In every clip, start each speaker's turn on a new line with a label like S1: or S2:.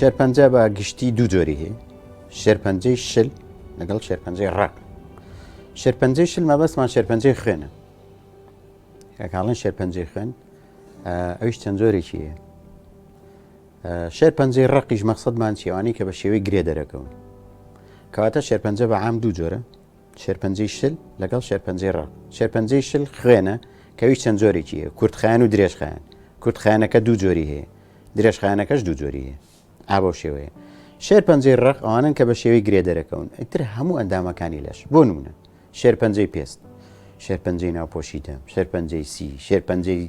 S1: شێرپەنجە بە گشتی دوو جۆری هەیە، شێرپەنجەی شل لەگەڵ شێرپەنجەی ڕق. شێرپەنجەی شل مەبەستمان شێرپەنجەی خوێنە. کاڵێن شێرپەنجەی خوێن ئەویش چەند جۆرێکی هەیە. شێرپەنجەی ڕقیش مەقسەدمان چێوانی کە بە شێوەی گرێ دەرەکەون. کەواتە شێرپەنجە بە عام دوو جۆرە، شێرپەنجەی شل لەگەڵ شێرپەنجەی ڕق. شێرپەنجەی شل خوێنە کەویش چەند جۆرێکی هەیە، کورتخایەن و درێژخایەن. کورتخایەنەکە دوو جۆری هەیە، درێژخایەنەکەش دوو جۆری هەیە. ئابۆ شێوەیە. شێرپەنجەی ڕق ئەوانن کە بە شێوەی گرێ دەرەکەون، ئیتر هەموو ئەندامەکانی لەش. بۆ نمونە شێرپەنجەی پێست، شێرپەنجەی ناوپۆشی دەم، شێرپەنجەی سی، شێرپەنجەی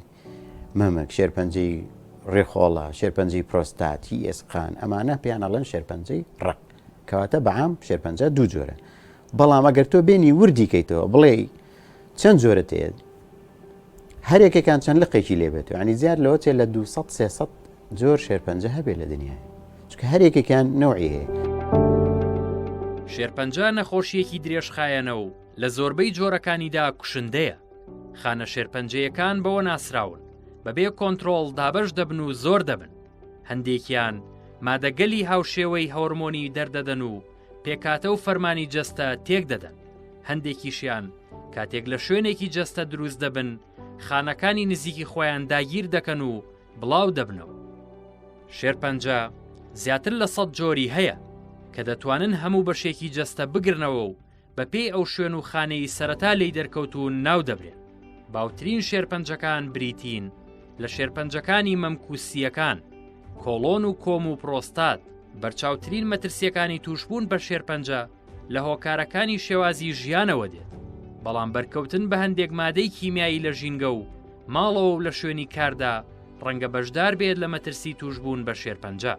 S1: مەمەک، شێرپەنجەی ڕێخۆڵە، شێرپەنجەی پرۆستاتی ئێسقان، ئەمانە پێیان ئەڵێن شێرپەنجەی ڕق. کەواتە بەعام شێرپەنجە دوو جۆرە. بەڵام ئەگەر تۆ بێنی وردی کەیتەوە بڵێ چەند جۆرە هەیە، هەرێکێکان چەند لقێکی لێبێتەوە، ینی زیاد لەوە چێ لە 200-300 جۆر شێرپەنجە هەبێت لە دنیای، چونکە هەرێکێکیان نەوعی هەیە.
S2: شێرپەنجە نەخۆشیەکی درێژخایەنە و لە زۆربەی جۆرەکانیدا کوشندەیە. خانە شێرپەنجەیەکان بەوە ناسراون بەبێ کۆنتڕۆڵ دابەش دەبن و زۆر دەبن. هەندێکیان مادەگەلی هاوشێوەی هۆرمۆنی دەردەدەن و پێکاتە و فەرمانی جەستە تێک دەدەن. هەندێکیشیان کاتێک لە شوێنێکی جەستە دروست دەبن، خانەکانی نزیکی خۆیان داگیر دەکەن و بڵاو دەبنەوە. شێرپەنجە زیاتر لە 100 جۆری هەیە کە دەتوانن هەموو بەشێکی جەستە بگرنەوە و بەپێی ئەو شوێن و خانەی سەرەتا لی دەرکەوتون ناو دەبرێن. باوترین شێرپەنجەکان بریتین لە شێرپەنجەکانی مەمکوسیەکان، کۆڵۆن و کۆم و پرۆستات. بەرچاوترین مەترسیەکانی توشبوون بە شێرپەنجە لە هۆکارەکانی شێوازی ژیانەوە دێت، بەڵام بەرکەوتن بە هەندێک مادەی کیمیایی لە ژینگە و ماڵەوە و لە شوێنی کاردا ڕەنگە بەشدار بێت لە مەترسی توشبوون بە شێرپەنجە.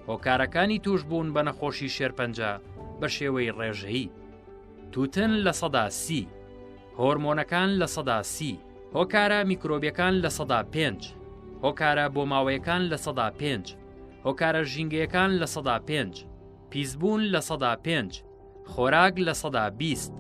S2: هۆکارەکانی توشبوون بە نەخۆشی شێرپەنجە بە شێوەی ڕێژەیی: تووتن لە 130، هۆرمۆنەکان لە 130، هۆکارە میکرۆبیەکان لە 105، هۆکارە بۆ ماوەیەکان لە 105، هۆکارە ژینگەیەکان لە 105، پیسبوون لە 105، خۆراک لە 120،